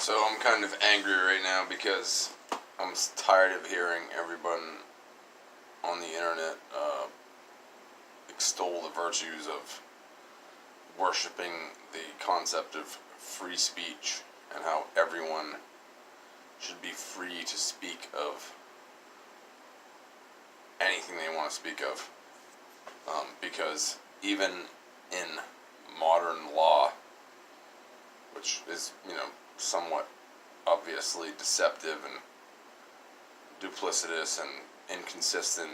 So I'm kind of angry right now because I'm tired of hearing everyone on the internet extol the virtues of worshiping the concept of free speech and how everyone should be free to speak of anything they want to speak of. Because even in modern law, which is, somewhat obviously deceptive and duplicitous and inconsistent,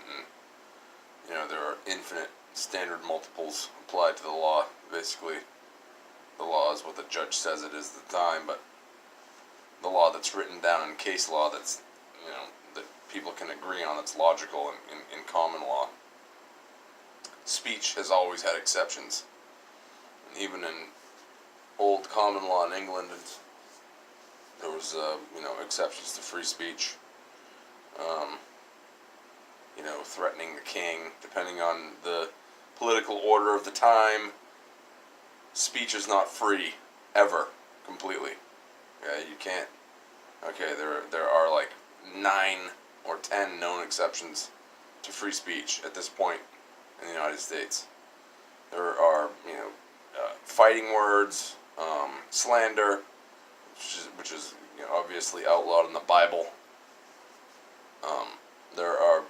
and there are infinite standard multiples applied to the law. Basically, the law is what the judge says it is at the time, but the law that's written down in case law that's, that people can agree on, that's logical in common law. Speech has always had exceptions. And even in old common law in England, there was, exceptions to free speech. Threatening the king, depending on the political order of the time. Speech is not free, ever, completely. Yeah, you can't. Okay, there are like 9 or 10 known exceptions to free speech at this point in the United States. There are, fighting words, slander, which is obviously outlawed in the Bible. There are,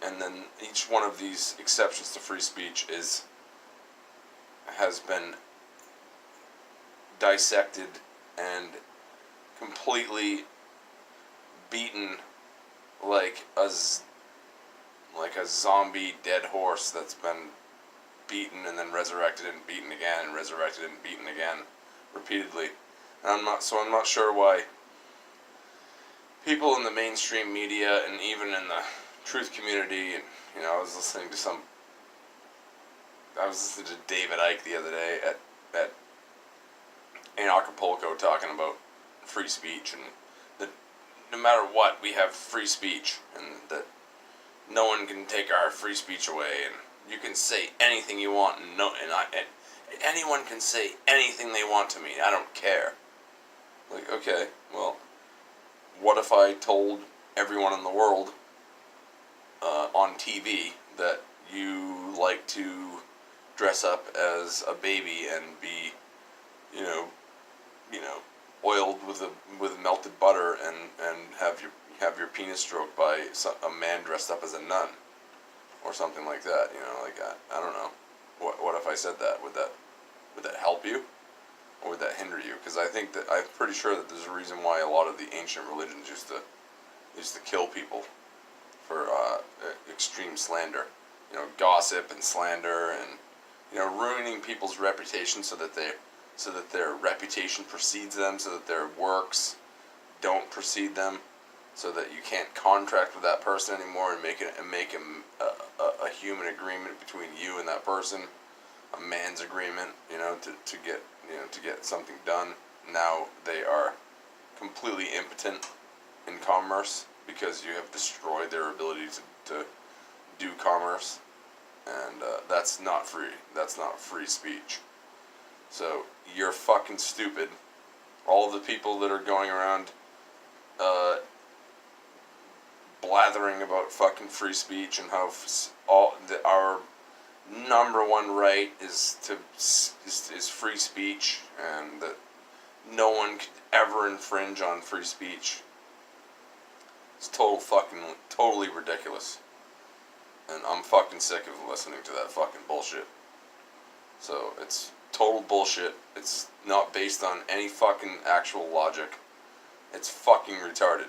and then each one of these exceptions to free speech has been dissected and completely beaten like a zombie dead horse that's been beaten and then resurrected and beaten again and resurrected and beaten again repeatedly. And I'm not sure why people in the mainstream media and even in the truth community, and I was listening to David Icke the other day in Acapulco talking about free speech, and that no matter what, we have free speech, and that no one can take our free speech away, and you can say anything you want, and anyone can say anything they want to me. I don't care. Like, okay, well, what if I told everyone in the world on TV that you like to dress up as a baby and be, oiled with melted butter and have your penis stroked by a man dressed up as a nun, or something like that. I don't know. What if I said that? Would that help you, or would that hinder you? Because I'm pretty sure that there's a reason why a lot of the ancient religions used to kill people for extreme slander, gossip and slander, and ruining people's reputation so that their reputation precedes them, so that their works don't precede them, so that you can't contract with that person anymore and make a human agreement between you and that person, a man's agreement, to get something done. Now they are completely impotent in commerce because you have destroyed their ability to do commerce, and that's not free. That's not free speech. So you're fucking stupid. All of the people that are going around blathering about fucking free speech and how our number one right is free speech, and that no one could ever infringe on free speech. It's totally ridiculous. And I'm fucking sick of listening to that fucking bullshit. So it's total bullshit. It's not based on any fucking actual logic. It's fucking retarded.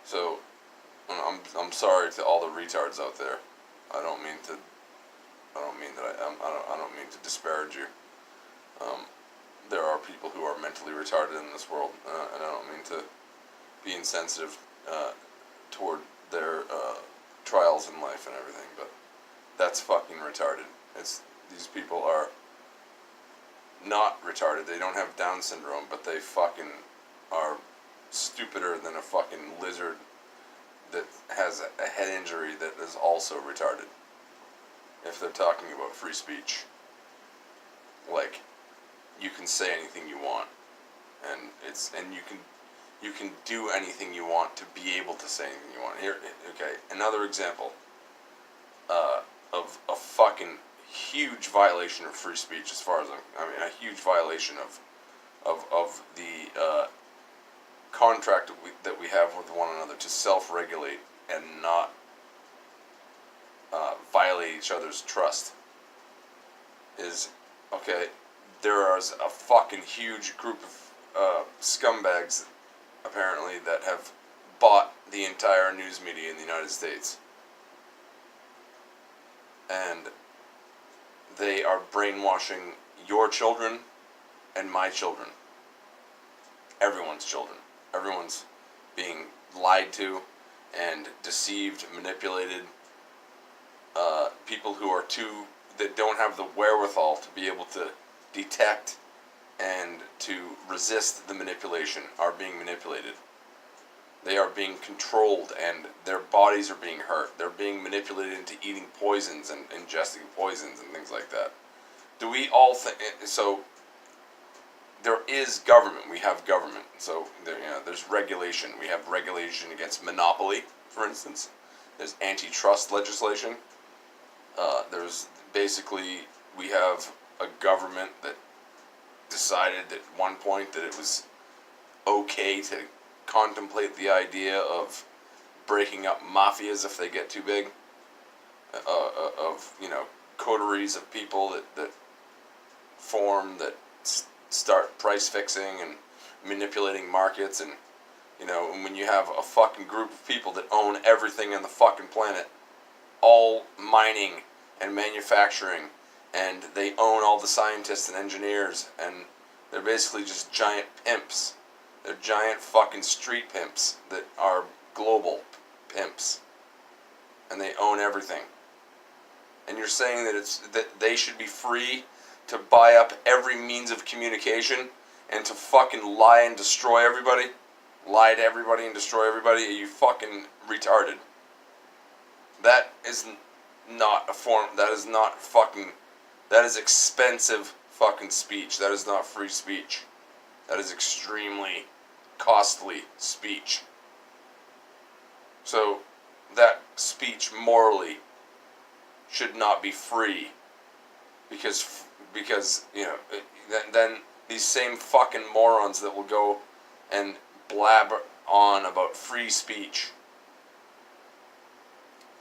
So I'm sorry to all the retards out there. I don't mean to disparage you. There are people who are mentally retarded in this world, and I don't mean to be insensitive toward their trials in life and everything, but that's fucking retarded. These people are not retarded. They don't have Down syndrome, but they fucking are stupider than a fucking lizard that has a head injury that is also retarded. If they're talking about free speech, like, you can say anything you want, and you can do anything you want to be able to say anything you want. Here, okay, another example of a fucking huge violation of free speech, as far as I mean, a huge violation of the contract that we have with one another to self-regulate and not violate each other's trust. Is, okay, there is a fucking huge group of scumbags, apparently, that have bought the entire news media in the United States. And they are brainwashing your children and my children. Everyone's children. Everyone's being lied to and deceived, manipulated. People who are that don't have the wherewithal to be able to detect and to resist the manipulation are being manipulated. They are being controlled, and their bodies are being hurt. They're being manipulated into eating poisons and ingesting poisons and things like that. Do we all think so? There is government. We have government. So there's regulation. We have regulation against monopoly, for instance. There's antitrust legislation. There's basically, we have a government that decided at one point that it was okay to contemplate the idea of breaking up mafias if they get too big, of coteries of people that form, that start price fixing and manipulating markets, and when you have a fucking group of people that own everything on the fucking planet, all mining and manufacturing, and they own all the scientists and engineers, and they're basically just giant pimps. They're giant fucking street pimps that are global pimps, and they own everything. And you're saying that they should be free to buy up every means of communication and to fucking lie and destroy everybody? Lie to everybody and destroy everybody? Are you fucking retarded? That is not a form. That is not fucking. That is expensive fucking speech. That is not free speech. That is extremely costly speech. So that speech morally should not be free, because then these same fucking morons that will go and blabber on about free speech,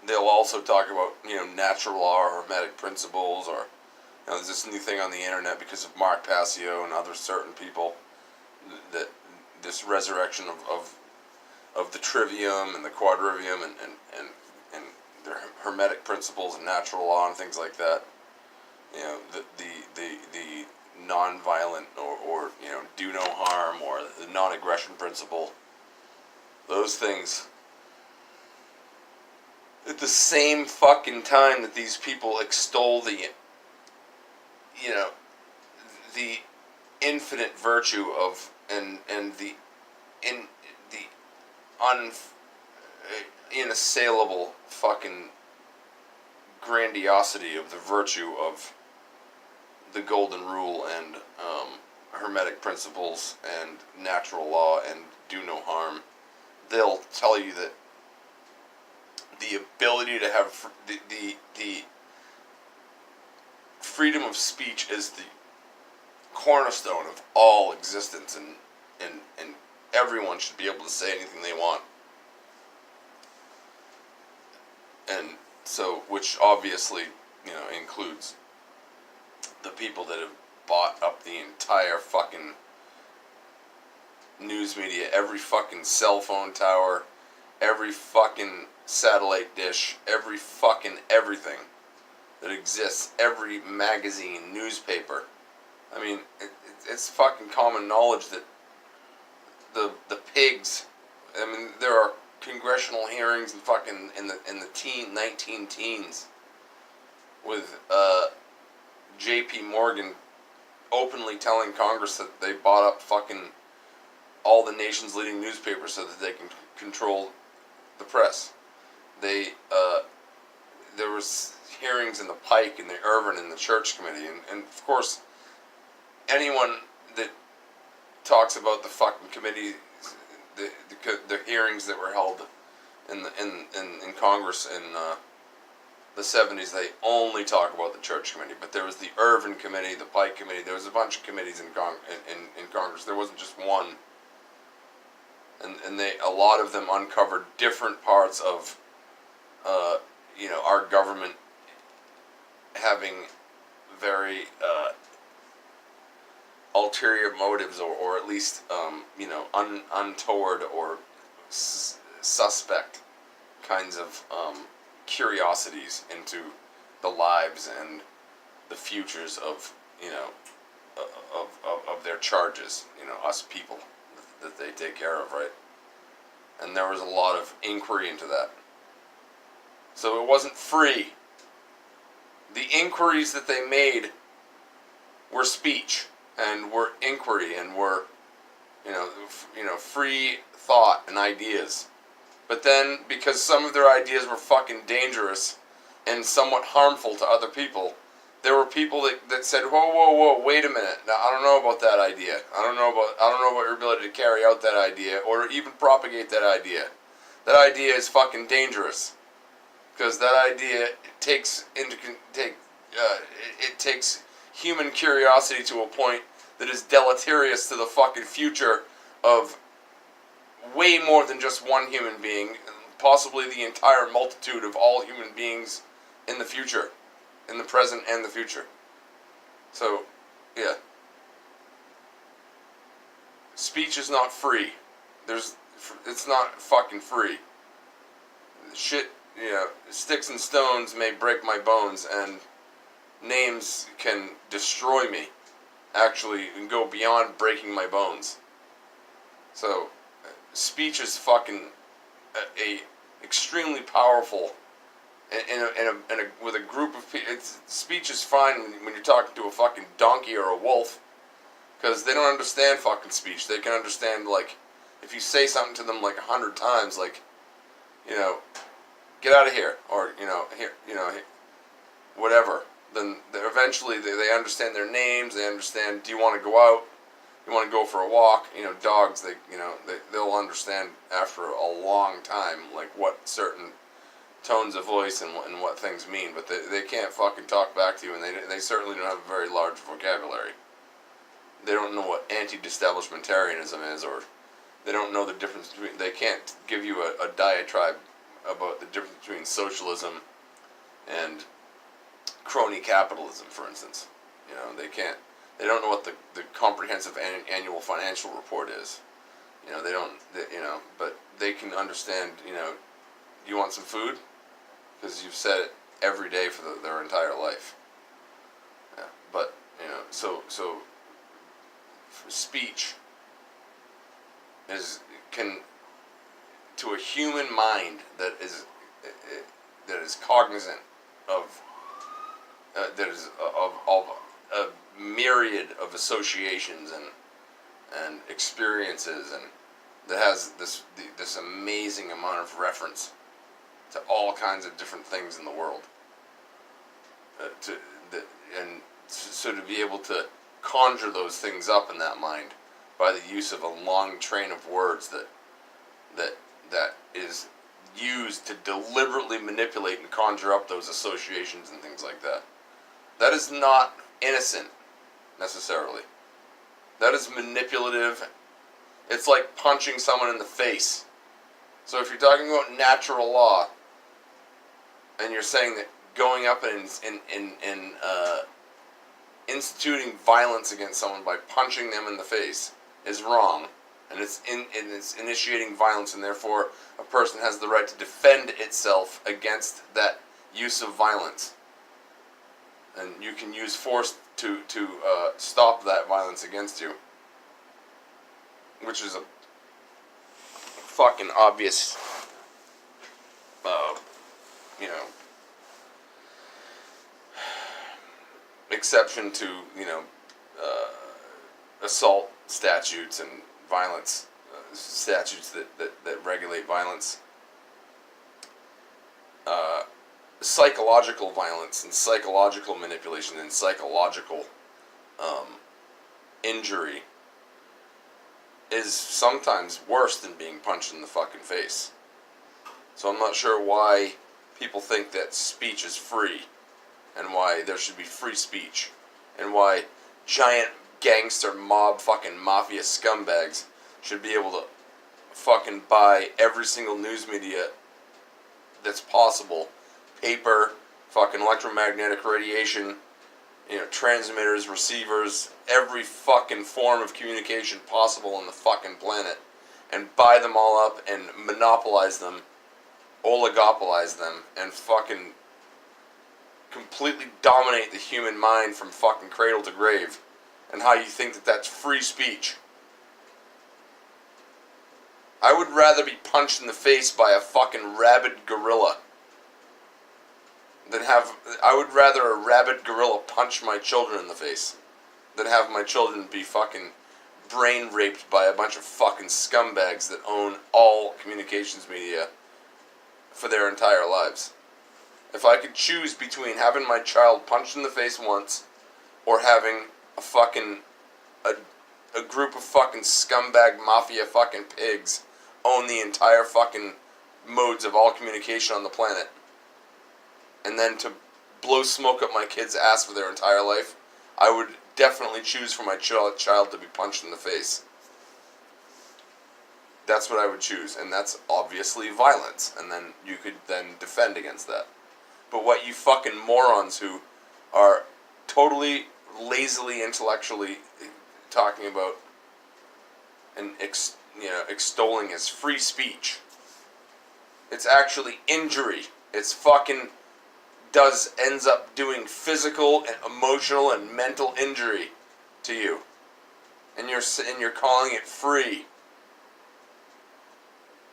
they'll also talk about natural law or hermetic principles, or there's this new thing on the internet because of Mark Passio and other certain people, that this resurrection of the trivium and the quadrivium and their hermetic principles and natural law and things like that. The non-violent or do no harm, or the non-aggression principle. Those things. At the same fucking time that these people extol the infinite virtue of and the inassailable fucking grandiosity of the virtue of the golden rule and hermetic principles and natural law and do no harm, they'll tell you that the ability to have the freedom of speech is the cornerstone of all existence, and everyone should be able to say anything they want. And so, which obviously, includes the people that have bought up the entire fucking news media, every fucking cell phone tower, every fucking satellite dish, every fucking everything that exists, every magazine, newspaper. I mean, it's fucking common knowledge that the pigs. I mean, there are congressional hearings and fucking in the 19 teens with J.P. Morgan openly telling Congress that they bought up fucking all the nation's leading newspapers so that they can control the press. There was hearings in the Pike and the Irvin and the Church Committee, and of course anyone that talks about the fucking committee, the hearings that were held in Congress in the 70s, they only talk about the church committee. But there was the Irvin committee, the Pike committee. There was a bunch of committees in Congress. There wasn't just one. And a lot of them uncovered different parts of our government having very ulterior motives, or at least untoward or suspect kinds of curiosities into the lives and the futures of of their charges, us people that they take care of, right? And there was a lot of inquiry into that. So it wasn't free. The inquiries that they made were speech and were inquiry and were, free thought and ideas. But then, because some of their ideas were fucking dangerous and somewhat harmful to other people, there were people that said, whoa, wait a minute. Now, I don't know about that idea. I don't know about your ability to carry out that idea or even propagate that idea. That idea is fucking dangerous. Because that idea takes human curiosity to a point that is deleterious to the fucking future of way more than just one human being, possibly the entire multitude of all human beings in the future, in the present and the future. So, yeah. Speech is not free. It's not fucking free. Shit, sticks and stones may break my bones, and names can destroy me, actually, and go beyond breaking my bones. So, speech is fucking a extremely powerful, with a group of people. Speech is fine when you're talking to a fucking donkey or a wolf, because they don't understand fucking speech. They can understand, like, if you say something to them like 100 times, like, get out of here, or whatever. Then eventually they understand their names. They understand. Do you want to go out? You want to go for a walk? Dogs. They'll understand after a long time, like, what certain tones of voice and what things mean. But they can't fucking talk back to you, and they certainly don't have a very large vocabulary. They don't know what anti-establishmentarianism is, or they don't know the difference between. They can't give you a diatribe about the difference between socialism and crony capitalism, for instance. They can't. They don't know what the comprehensive annual financial report is. They don't. But they can understand. You want some food? Because you've said it every day for their entire life. Yeah, but so speech can, to a human mind that is cognizant of that is of a myriad of associations and experiences, and that has this amazing amount of reference to all kinds of different things in the world. So to be able to conjure those things up in that mind by the use of a long train of words that is used to deliberately manipulate and conjure up those associations and things like that. That is not innocent, necessarily. That is manipulative. It's like punching someone in the face. So if you're talking about natural law, and you're saying that going up and instituting violence against someone by punching them in the face is wrong, and it's initiating violence, and therefore a person has the right to defend itself against that use of violence, and you can use force to stop that violence against you, which is a fucking obvious, exception to assault statutes and violence statutes that regulate violence. Psychological violence and psychological manipulation and psychological injury is sometimes worse than being punched in the fucking face. So I'm not sure why people think that speech is free, and why there should be free speech, and why giant gangster mob fucking mafia scumbags should be able to fucking buy every single news media that's possible. Paper, fucking electromagnetic radiation, transmitters, receivers, every fucking form of communication possible on the fucking planet, and buy them all up and monopolize them, oligopolize them, and fucking completely dominate the human mind from fucking cradle to grave. And how you think that that's free speech. I would rather be punched in the face by a fucking rabid gorilla I would rather a rabid gorilla punch my children in the face than have my children be fucking brain raped by a bunch of fucking scumbags that own all communications media for their entire lives. If I could choose between having my child punched in the face once or having a group of fucking scumbag mafia fucking pigs own the entire fucking modes of all communication on the planet, and then to blow smoke up my kid's ass for their entire life, I would definitely choose for my child to be punched in the face. That's what I would choose, and that's obviously violence, and then you could then defend against that. But what you fucking morons who are totally lazily intellectually talking about and extolling as free speech, it's actually injury. It's fucking ends up doing physical and emotional and mental injury to you, and you're calling it free.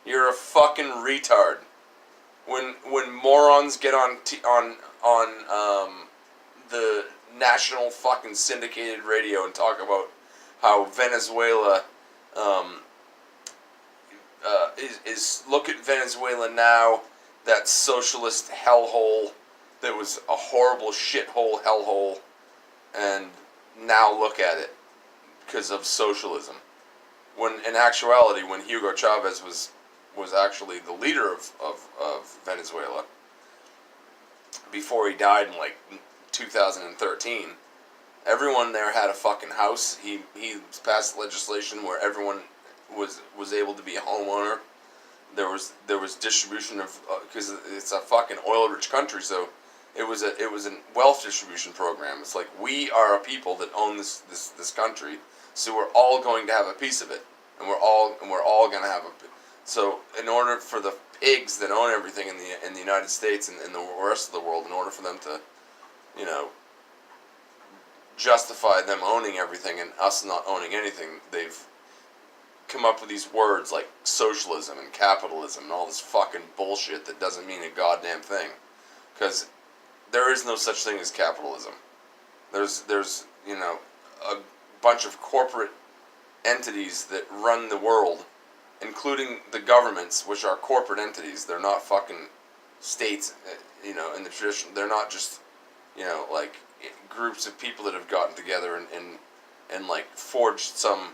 You're a fucking retard. When morons get on the national fucking syndicated radio and talk about how Venezuela is look at Venezuela now, that socialist hellhole that was a horrible shithole hellhole, and now look at it because of socialism. When in actuality, when Hugo Chavez was actually the leader of Venezuela before he died in like 2013, everyone there had a fucking house. He passed legislation where everyone was able to be a homeowner. There was distribution of because it's a fucking oil rich country, so it was a wealth distribution program. It's like, we are a people that own this country, so we're all going to have a piece of it, and we're all going to have a. So in order for the pigs that own everything in the United States and in the rest of the world, in order for them to, justify them owning everything and us not owning anything, they've come up with these words like socialism and capitalism and all this fucking bullshit that doesn't mean a goddamn thing. Because there is no such thing as capitalism. There's a bunch of corporate entities that run the world, including the governments, which are corporate entities. They're not fucking states, in the tradition. They're not just, like groups of people that have gotten together and like forged some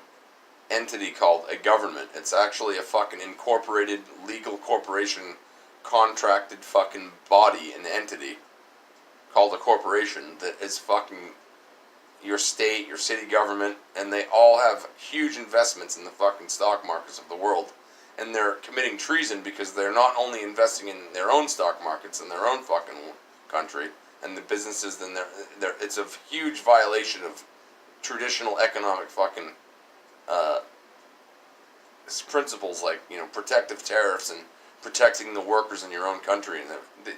entity called a government. It's actually a fucking incorporated legal corporation, contracted fucking body and entity called a corporation that is fucking your state, your city government, and they all have huge investments in the fucking stock markets of the world. And they're committing treason because they're not only investing in their own stock markets in their own fucking country and the businesses, then it's a huge violation of traditional economic fucking principles like, protective tariffs and protecting the workers in your own country. And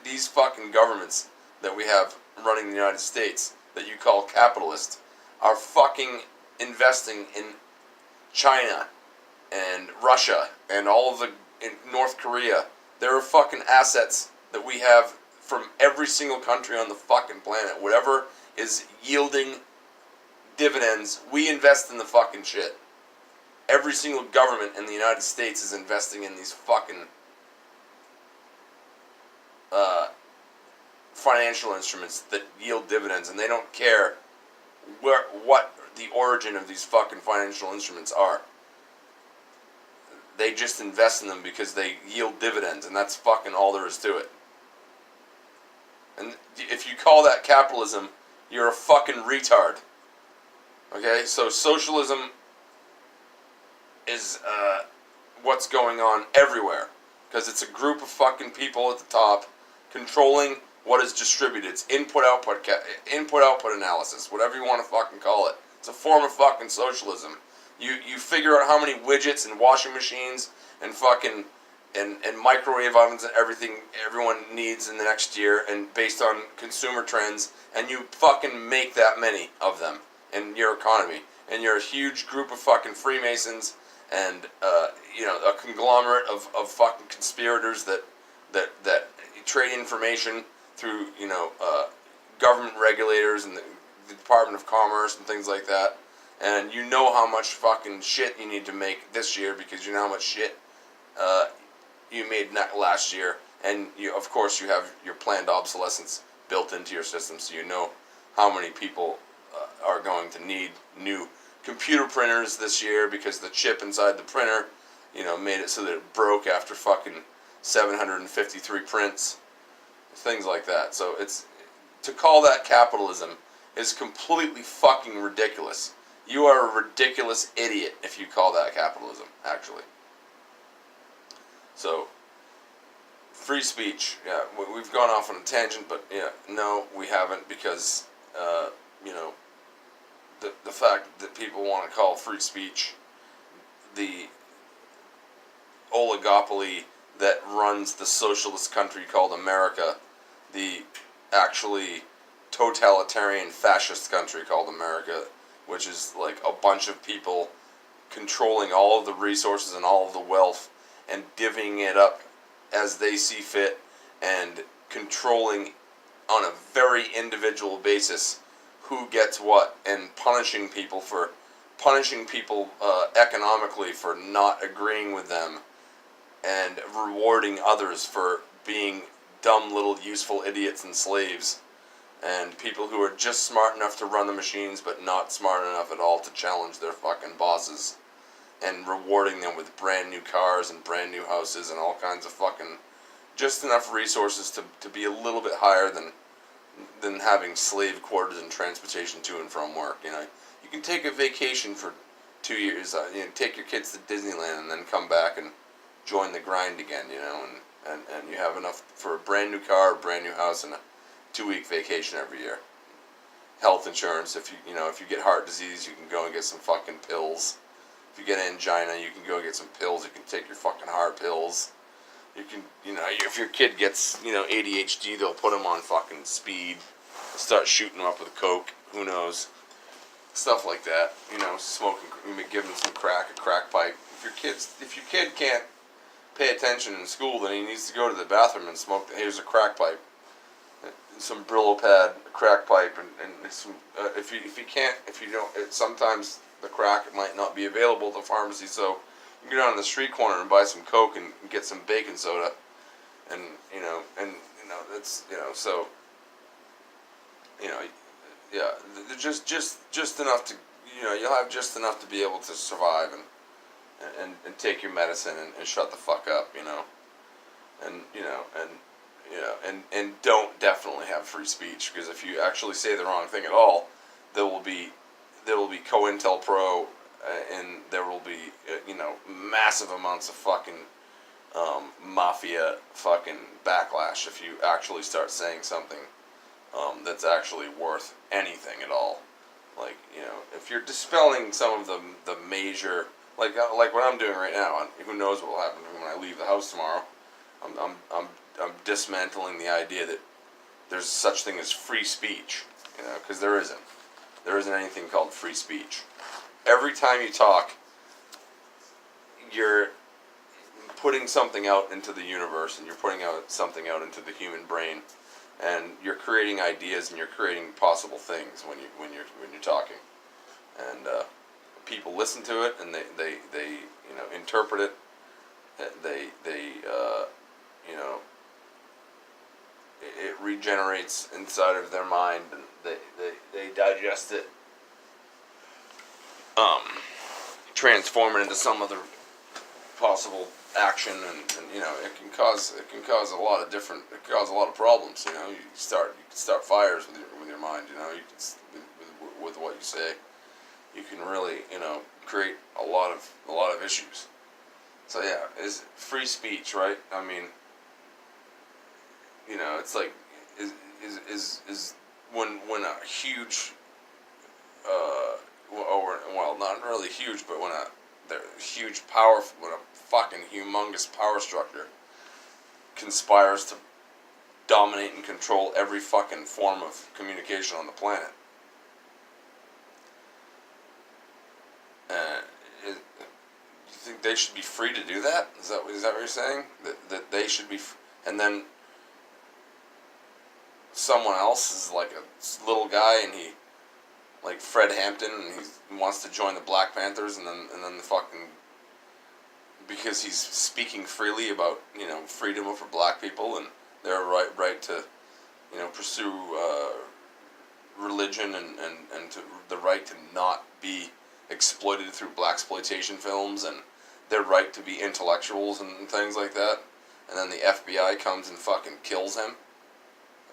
these fucking governments that we have running the United States that you call capitalist are fucking investing in China and Russia and all of in North Korea. There are fucking assets that we have from every single country on the fucking planet. Whatever is yielding dividends, we invest in the fucking shit. Every single government in the United States is investing in these fucking financial instruments that yield dividends, and they don't care what the origin of these fucking financial instruments are. They just invest in them because they yield dividends, and that's fucking all there is to it. And if you call that capitalism, you're a fucking retard. Okay, so socialism is what's going on everywhere, because it's a group of fucking people at the top controlling what is distributed. It's input-output analysis, whatever you want to fucking call it. It's a form of fucking socialism. You figure out how many widgets and washing machines and fucking and microwave ovens and everything everyone needs in the next year, and based on consumer trends, and you fucking make that many of them in your economy. And you're a huge group of fucking Freemasons and a conglomerate of fucking conspirators that trade information through government regulators and the Department of Commerce and things like that. And you know how much fucking shit you need to make this year because you know how much shit you made last year. And of course you have your planned obsolescence built into your system, so you know how many people are going to need new computer printers this year because the chip inside the printer, made it so that it broke after fucking 753 prints. Things like that. So to call that capitalism is completely fucking ridiculous. You are a ridiculous idiot if you call that capitalism, actually. So, free speech. Yeah, we've gone off on a tangent, but yeah, no, we haven't, because, the fact that people want to call free speech the oligopoly that runs the socialist country called America, the actually totalitarian fascist country called America, which is like a bunch of people controlling all of the resources and all of the wealth and divvying it up as they see fit and controlling on a very individual basis who gets what, and punishing people economically for not agreeing with them, and rewarding others for being dumb little useful idiots and slaves, and people who are just smart enough to run the machines but not smart enough at all to challenge their fucking bosses, and rewarding them with brand new cars and brand new houses and all kinds of fucking just enough resources to be a little bit higher than having slave quarters and transportation to and from work. You can take a vacation for 2 years, take your kids to Disneyland and then come back and join the grind again, and you have enough for a brand new car, a brand new house, and a 2-week vacation every year. Health insurance, if you get heart disease, you can go and get some fucking pills. If you get angina, you can go get some pills. You can take your fucking heart pills. You can, if your kid gets, ADHD, they'll put them on fucking speed. They'll start shooting them up with coke. Who knows? Stuff like that. Smoking, give them some crack, a crack pipe. If your kid can't pay attention in school, then he needs to go to the bathroom and smoke. Here's a crack pipe, some Brillo pad, a crack pipe, and some. If you don't, sometimes the crack might not be available at the pharmacy, so you go down to the street corner and buy some Coke and get some baking soda, and that's so. Yeah, just enough to, you'll have just enough to be able to survive and take your medicine and shut the fuck up, and don't definitely have free speech, because if you actually say the wrong thing at all, there will be COINTELPRO, and there will be massive amounts of fucking mafia fucking backlash if you actually start saying something that's actually worth anything at all. Like, if you're dispelling some of the major, like what I'm doing right now, and who knows what will happen when I leave the house tomorrow. I'm dismantling the idea that there's such thing as free speech, because there isn't. There isn't anything called free speech. Every time you talk, you're putting something out into the universe, and you're putting something out into the human brain, and you're creating ideas, and you're creating possible things when you're talking, and people listen to it, and they interpret it. It regenerates inside of their mind, and they digest it, transform it into some other possible action, and it can cause a lot of problems. You can start fires with your mind. You can, with what you say, you can really create a lot of issues. So yeah, is free speech, right? I mean, it's like is when a huge well, not really huge, but when a fucking humongous power structure conspires to dominate and control every fucking form of communication on the planet. Do you think they should be free to do that? Is that what you're saying? That they should be, and then someone else is like a little guy, and he, like Fred Hampton, and he wants to join the Black Panthers, and then the fucking, because he's speaking freely about freedom for black people and their right to pursue religion and to the right to not be exploited through blaxploitation films, and their right to be intellectuals and things like that, and then the FBI comes and fucking kills him.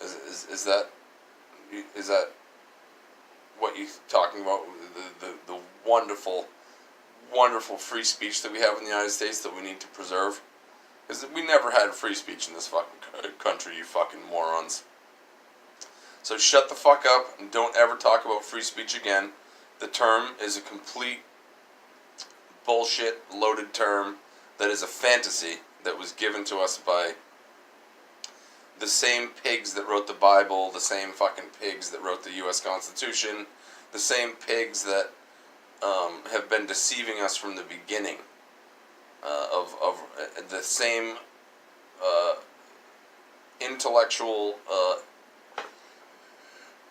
Is that what you're talking about? The wonderful free speech that we have in the United States that we need to preserve? Because we never had free speech in this fucking country, you fucking morons. So shut the fuck up and don't ever talk about free speech again. The term is a complete bullshit loaded term that is a fantasy that was given to us by the same pigs that wrote the Bible, the same fucking pigs that wrote the U.S. Constitution, the same pigs that have been deceiving us from the beginning, of the same intellectual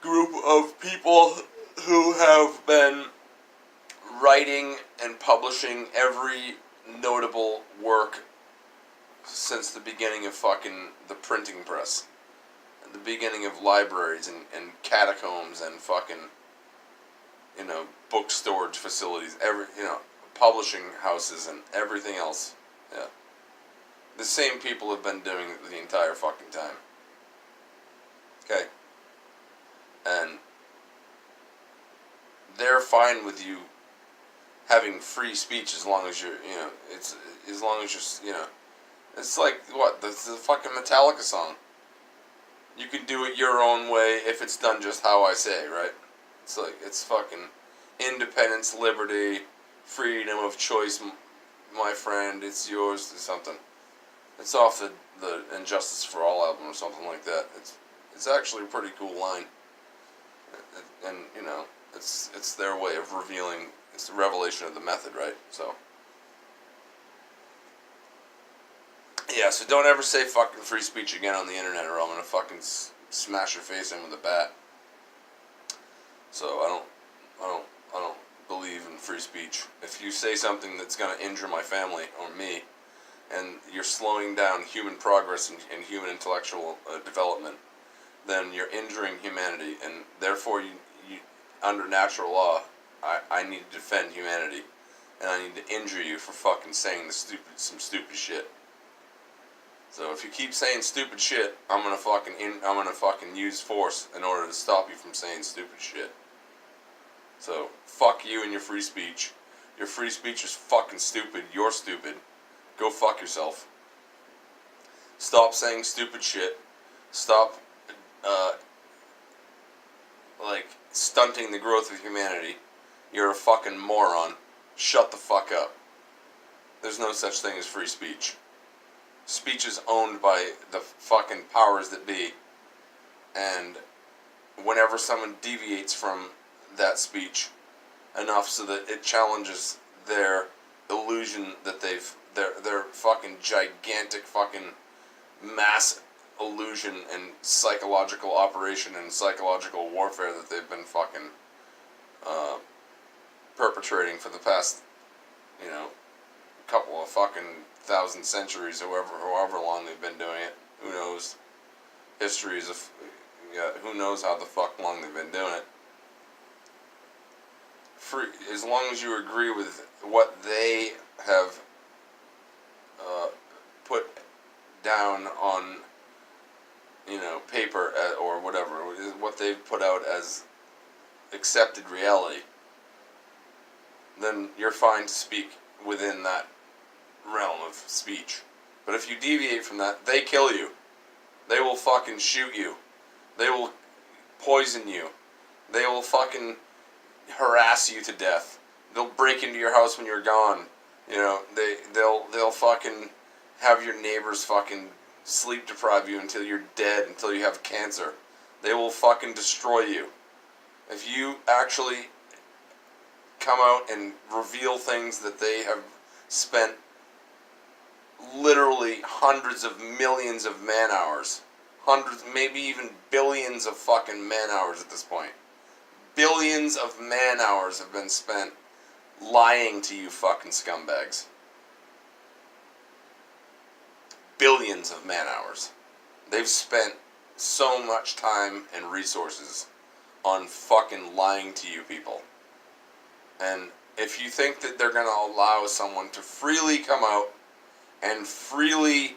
group of people who have been writing and publishing every notable work since the beginning of fucking the printing press, the beginning of libraries and catacombs and fucking book storage facilities, publishing houses and everything else. Yeah, the same people have been doing it the entire fucking time. Okay, and they're fine with you having free speech as long as you're it's like what the fucking Metallica song. You can do it your own way if it's done just how I say, right? It's like, it's fucking independence, liberty, freedom of choice, my friend, it's yours, or something. It's off the Injustice for All album or something like that. It's actually a pretty cool line. And, it's their way of revealing, it's the revelation of the method, right? So, yeah, so don't ever say fucking free speech again on the internet, or I'm gonna fucking smash your face in with a bat. So I don't believe in free speech. If you say something that's gonna injure my family or me, and you're slowing down human progress and human intellectual development, then you're injuring humanity, and therefore you under natural law, I need to defend humanity, and I need to injure you for fucking saying some stupid shit. So if you keep saying stupid shit, I'm gonna fucking use force in order to stop you from saying stupid shit. So fuck you and your free speech. Your free speech is fucking stupid. You're stupid. Go fuck yourself. Stop saying stupid shit. Stop stunting the growth of humanity. You're a fucking moron. Shut the fuck up. There's no such thing as free speech. Speech is owned by the fucking powers that be, and whenever someone deviates from that speech enough so that it challenges their illusion that their fucking gigantic fucking mass illusion and psychological operation and psychological warfare that they've been fucking perpetrating for the past couple of fucking 1,000 centuries, however long they've been doing it. Who knows? History is who knows how the fuck long they've been doing it. free, as long as you agree with what they have put down on, paper or whatever, what they've put out as accepted reality, then you're fine to speak within that realm of speech. But if you deviate from that, they kill you. They will fucking shoot you. They will poison you. They will fucking harass you to death. They'll break into your house when you're gone. They'll fucking have your neighbors fucking sleep deprive you until you're dead, until you have cancer. They will fucking destroy you. If you actually come out and reveal things that they have spent literally hundreds of millions of man hours, hundreds, maybe even billions of fucking man hours at this point. Billions of man hours have been spent lying to you fucking scumbags. Billions of man hours. They've spent so much time and resources on fucking lying to you people. And if you think that they're going to allow someone to freely come out and freely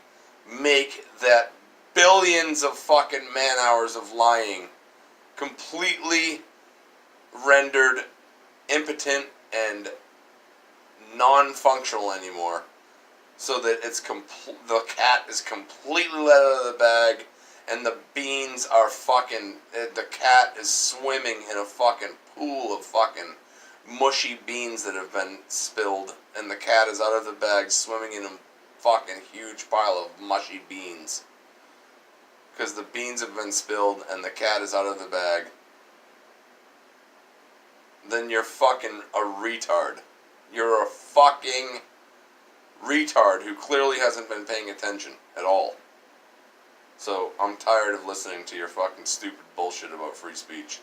make that billions of fucking man hours of lying completely rendered impotent and non-functional anymore, so that the cat is completely let out of the bag, and the beans are fucking, the cat is swimming in a fucking pool of fucking mushy beans that have been spilled, and the cat is out of the bag swimming in a fucking huge pile of mushy beans. Because the beans have been spilled and the cat is out of the bag. Then you're fucking a retard. You're a fucking retard who clearly hasn't been paying attention at all. So, I'm tired of listening to your fucking stupid bullshit about free speech.